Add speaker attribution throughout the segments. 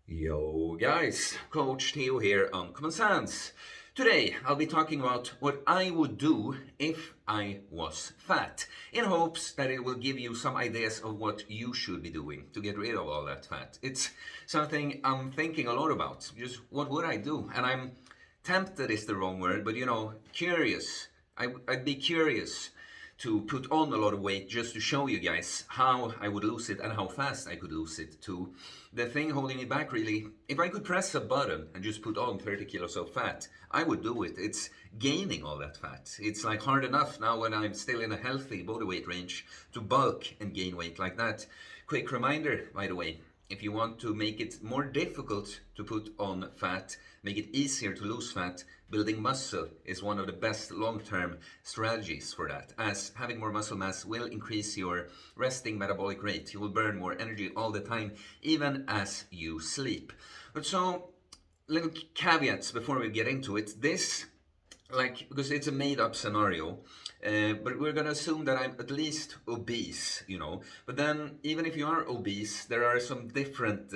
Speaker 1: Yo guys, Coach Theo here on Common Sense. Today I'll be talking about what I would do if I was fat, in hopes that it will give you some ideas of what you should be doing to get rid of all that fat. It's something I'm thinking a lot about. Just what would I do? And I'm tempted is the wrong word, but curious. I'd be curious to put on a lot of weight just to show you guys how I would lose it and how fast I could lose it too. The thing holding me back really, if I could press a button and just put on 30 kilos of fat, I would do it. It's gaining all that fat. It's like hard enough now when I'm still in a healthy body weight range to bulk and gain weight like that. Quick reminder, by the way, if you want to make it more difficult to put on fat, make it easier to lose fat, building muscle is one of the best long-term strategies for that, as having more muscle mass will increase your resting metabolic rate. You will burn more energy all the time, even as you sleep. But so, little caveats before we get into it. This, because it's a made-up scenario, but we're gonna assume that I'm at least obese, But then, even if you are obese, there are some different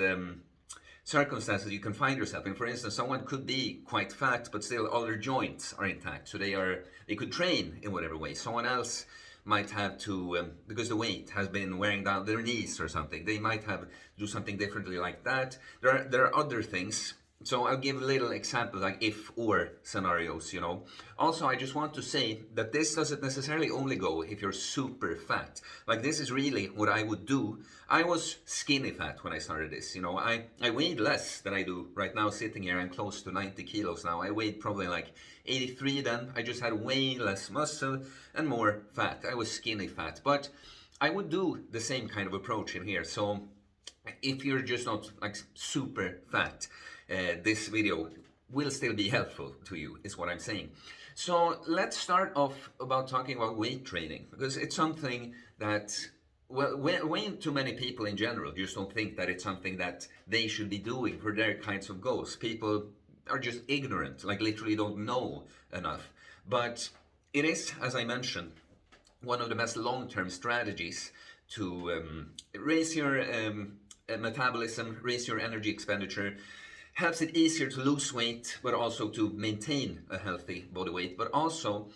Speaker 1: circumstances you can find yourself in. For instance, someone could be quite fat, but still all their joints are intact, so they could train in whatever way. Someone else might have to, because the weight has been wearing down their knees or something, they might have to do something differently like that. There are other things. So I'll give a little example, like if or scenarios, Also, I just want to say that this doesn't necessarily only go if you're super fat. Like, this is really what I would do. I was skinny fat when I started this, I weighed less than I do right now sitting here. I'm close to 90 kilos now. I weighed probably like 83 then. I just had way less muscle and more fat. I was skinny fat. But I would do the same kind of approach in here. So if you're just not like super fat, this video will still be helpful to you, is what I'm saying. So let's start off about talking about weight training, because it's something that, well, way too many people in general just don't think that it's something that they should be doing for their kinds of goals. People are just ignorant, like literally don't know enough. But it is, as I mentioned, one of the best long-term strategies to raise your metabolism, raise your energy expenditure, helps it easier to lose weight, but also to maintain a healthy body weight. But also,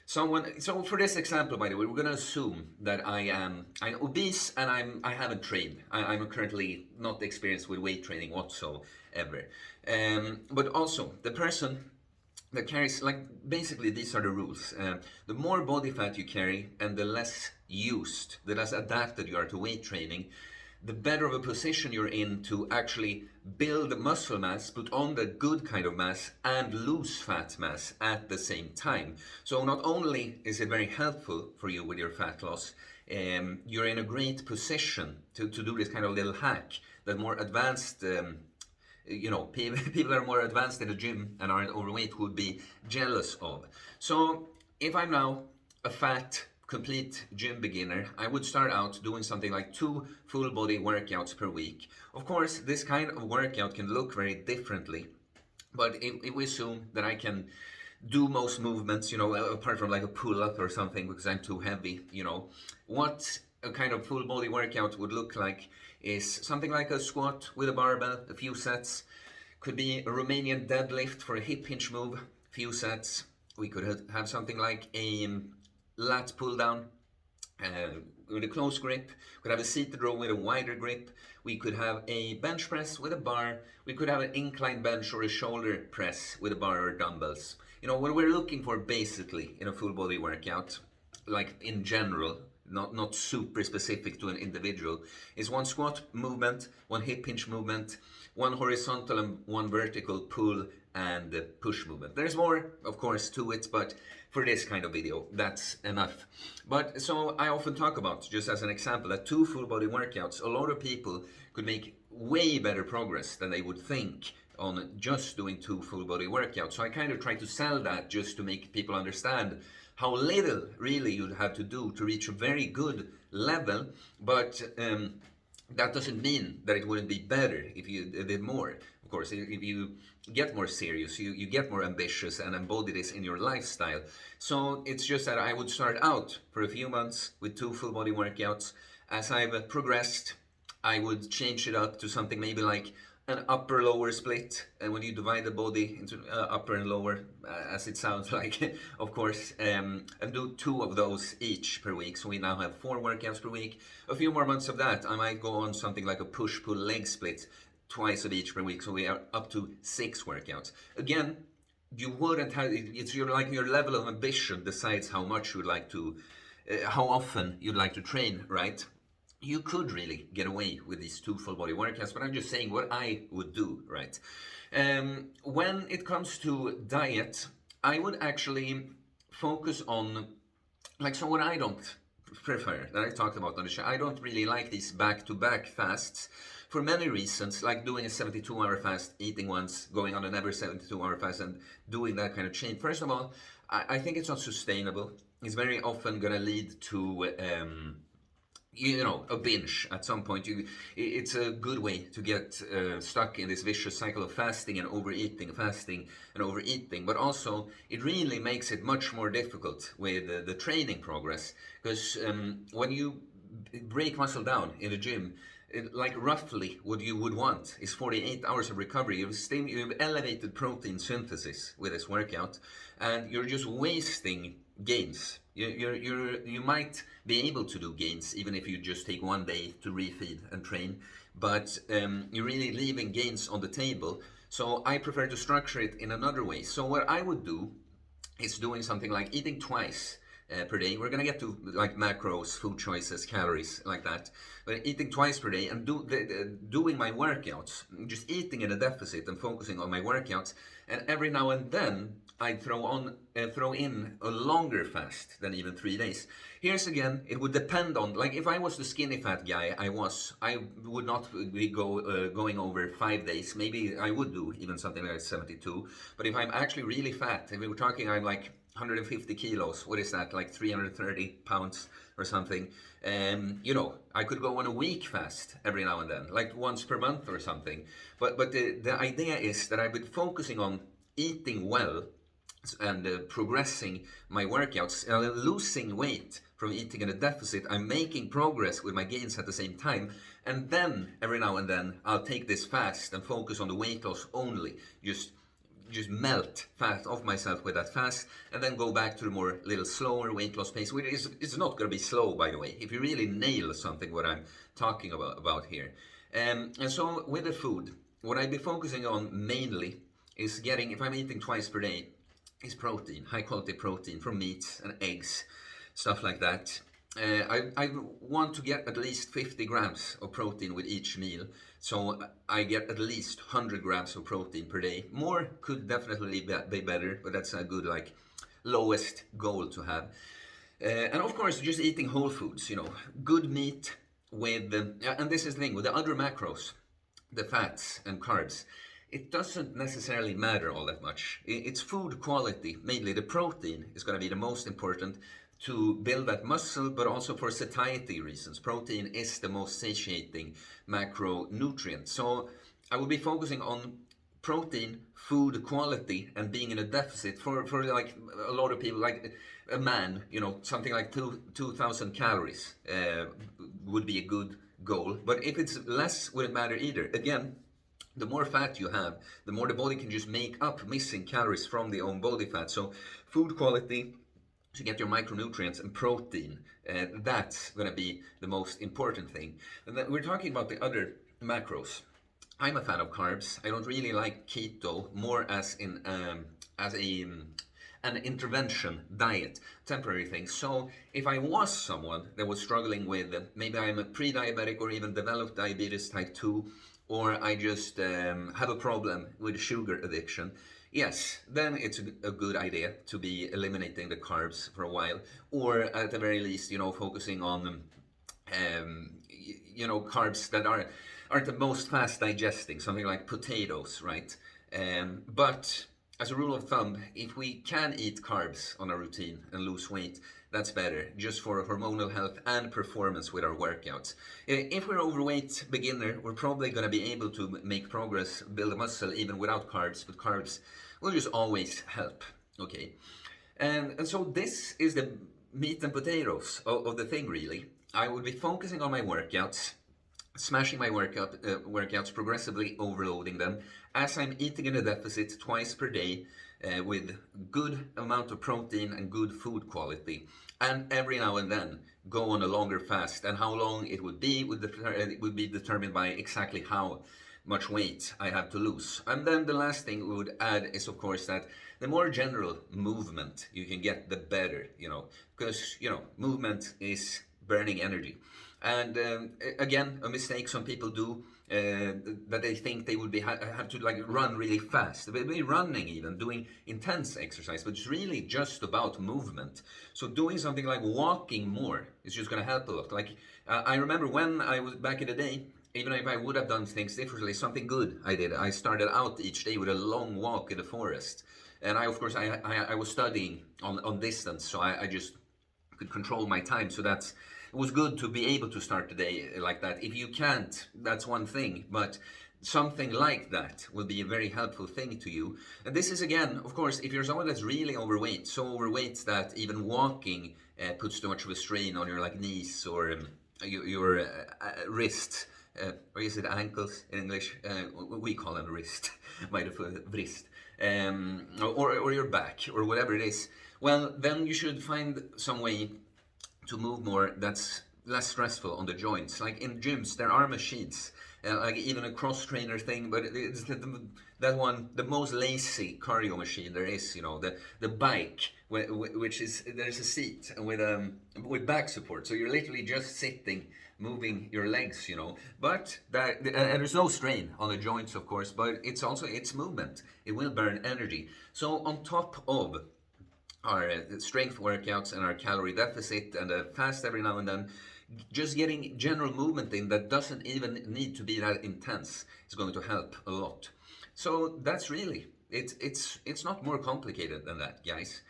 Speaker 1: so for this example, by the way, we're gonna assume that I'm obese and I haven't trained. I'm currently not experienced with weight training whatsoever. But also, the person that carries, like, basically these are the rules. The more body fat you carry and the less adapted you are to weight training, the better of a position you're in to actually build muscle mass, put on the good kind of mass, and lose fat mass at the same time. So not only is it very helpful for you with your fat loss, you're in a great position to do this kind of little hack that more advanced, people that are more advanced in the gym and aren't overweight would be jealous of. So if I'm now a fat, complete gym beginner, I would start out doing something like 2 full body workouts per week. Of course, this kind of workout can look very differently, but if we assume that I can do most movements, apart from like a pull-up or something because I'm too heavy, what a kind of full body workout would look like is something like a squat with a barbell, a few sets. Could be a Romanian deadlift for a hip hinge move, few sets. We could have something like a lat pull down with a close grip. We could have a seated row with a wider grip. We could have a bench press with a bar. We could have an incline bench or a shoulder press with a bar or dumbbells. What we're looking for basically in a full body workout, like in general, not super specific to an individual, is 1 squat movement, 1 hip hinge movement, 1 horizontal and 1 vertical pull and push movement. There's more, of course, to it, but for this kind of video, that's enough. But so I often talk about, just as an example, that 2 full body workouts, a lot of people could make way better progress than they would think on just doing 2 full body workouts. So I kind of try to sell that just to make people understand how little really you'd have to do to reach a very good level, but that doesn't mean that it wouldn't be better if you did more. Of course, if you get more serious, you get more ambitious and embody this in your lifestyle. So it's just that I would start out for a few months with 2 full body workouts. As I've progressed, I would change it up to something maybe like an upper lower split, and when you divide the body into upper and lower, as it sounds like, of course, and do 2 of those each per week. So we now have 4 workouts per week. A few more months of that, I might go on something like a push pull leg split, twice of each per week, so we are up to 6 workouts. Again, you wouldn't have, it's your level of ambition decides how much you'd like to, how often you'd like to train, right? You could really get away with these 2 full body workouts, but I'm just saying what I would do, right? When it comes to diet, I would actually focus on, like, so what I don't prefer, that I talked about on the show, I don't really like these back-to-back fasts for many reasons, like doing a 72-hour fast, eating once, going on another 72-hour fast, and doing that kind of change. First of all, I think it's not sustainable. It's very often going to lead to a binge at some point. It's a good way to get stuck in this vicious cycle of fasting and overeating, but also it really makes it much more difficult with the training progress, because when you break muscle down in the gym, like roughly what you would want is 48 hours of recovery. You've elevated protein synthesis with this workout, and you're just wasting gains. You might be able to do gains even if you just take 1 day to refeed and train, but you're really leaving gains on the table. So I prefer to structure it in another way. So what I would do is doing something like eating twice per day. We're gonna get to like macros, food choices, calories, like that. But eating twice per day and doing my workouts, just eating in a deficit and focusing on my workouts. And every now and then I'd throw in a longer fast than even 3 days. Here's again, it would depend on, like if I was the skinny fat guy I would not be going over 5 days. Maybe I would do even something like 72. But if I'm actually really fat, if we were talking I'm like 150 kilos, what is that, like 330 pounds or something, I could go on a week fast every now and then, like once per month or something. But the idea is that I've been focusing on eating well and progressing my workouts, losing weight from eating in a deficit. I'm making progress with my gains at the same time, and then every now and then I'll take this fast and focus on the weight loss only, just melt fat off myself with that fast, and then go back to the more little slower weight loss pace, which is, it's not going to be slow, by the way, if you really nail something what I'm talking about here. And so with the food, what I'd be focusing on mainly is getting, if I'm eating twice per day, is protein, high quality protein from meats and eggs, stuff like that. I want to get at least 50 grams of protein with each meal, so I get at least 100 grams of protein per day. More could definitely be better, but that's a good like lowest goal to have. And of course, just eating whole foods, good meat with, and this is the thing with the other macros, the fats and carbs. It doesn't necessarily matter all that much. It's food quality, mainly the protein is going to be the most important to build that muscle, but also for satiety reasons. Protein is the most satiating macronutrient. So I will be focusing on protein, food quality, and being in a deficit for like a lot of people, like a man, something like 2,000 calories would be a good goal. But if it's less, wouldn't matter either. Again, the more fat you have, the more the body can just make up missing calories from the own body fat. So food quality, to get your micronutrients, and protein, that's going to be the most important thing. And then we're talking about the other macros. I'm a fan of carbs. I don't really like keto, more as an intervention diet, temporary thing. So if I was someone that was struggling with, maybe I'm a pre-diabetic or even developed diabetes type 2, or I just have a problem with sugar addiction, yes, then it's a good idea to be eliminating the carbs for a while, or at the very least, focusing on, carbs that aren't the most fast digesting, something like potatoes, right? But as a rule of thumb, if we can eat carbs on a routine and lose weight, that's better, just for hormonal health and performance with our workouts. If we're overweight beginner, we're probably going to be able to make progress, build a muscle even without carbs, but carbs will just always help, okay? And so this is the meat and potatoes of the thing, really. I will be focusing on my workouts, smashing my workouts, progressively overloading them, as I'm eating in a deficit twice per day, with good amount of protein and good food quality, and every now and then go on a longer fast. And how long it would be would be determined by exactly how much weight I have to lose. And then the last thing we would add is, of course, that the more general movement you can get, the better, because, movement is burning energy. And again, a mistake some people do, that they think they would have to like run really fast. They'll be running, even doing intense exercise, but it's really just about movement. So doing something like walking more is just going to help a lot. Like I remember when I was back in the day, even if I would have done things differently, something good I did. I started out each day with a long walk in the forest. And I, of course, I was studying on distance, so I just could control my time. So it was good to be able to start the day like that. If you can't, that's one thing, but something like that will be a very helpful thing to you. And this is, again, of course, if you're someone that's really overweight, so overweight that even walking puts too much of a strain on your like knees or your wrist. Or is it ankles in English? We call them wrist, wrist, or your back, or whatever it is. Well, then you should find some way to move more that's less stressful on the joints. Like in gyms, there are machines, like even a cross trainer thing, but it's that one, the most lazy cardio machine there is. The bike, which is, there's a seat with back support, so you're literally just sitting, moving your legs, but and there's no strain on the joints, of course, but it's movement. It will burn energy. So on top of our strength workouts and our calorie deficit and a fast every now and then, just getting general movement in that doesn't even need to be that intense is going to help a lot. So that's really it's not more complicated than that, guys.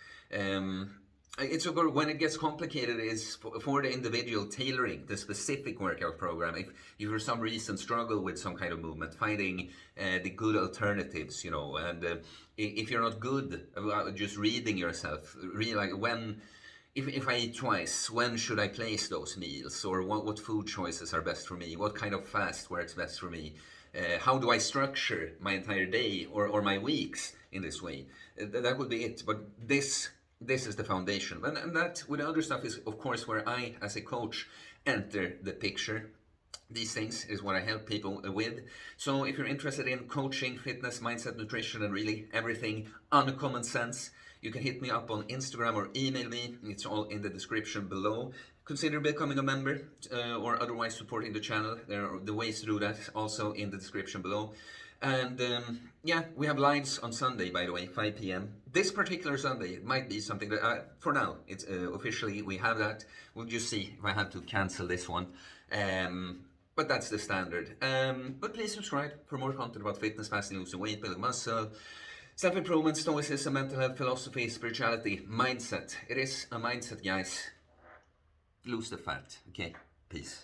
Speaker 1: It's when it gets complicated is for the individual, tailoring the specific workout program. If you for some reason struggle with some kind of movement, finding the good alternatives, and if you're not good about just reading yourself, really like if I eat twice, when should I place those meals, or what food choices are best for me, what kind of fast works best for me, how do I structure my entire day or my weeks in this way? That would be it. But this is the foundation. And that, with the other stuff, is of course where I, as a coach, enter the picture. These things is what I help people with. So if you're interested in coaching, fitness, mindset, nutrition, and really everything uncommon sense, you can hit me up on Instagram or email me. It's all in the description below. Consider becoming a member or otherwise supporting the channel. There are the ways to do that also in the description below. And yeah, we have lives on Sunday, by the way, 5 p.m. This particular Sunday, it might be something that, for now, it's officially we have that. We'll just see if I have to cancel this one. But that's the standard. But please subscribe for more content about fitness, fasting, losing weight, building muscle, self-improvement, stoicism, mental health, philosophy, spirituality, mindset. It is a mindset, guys. Lose the fat. Okay, peace.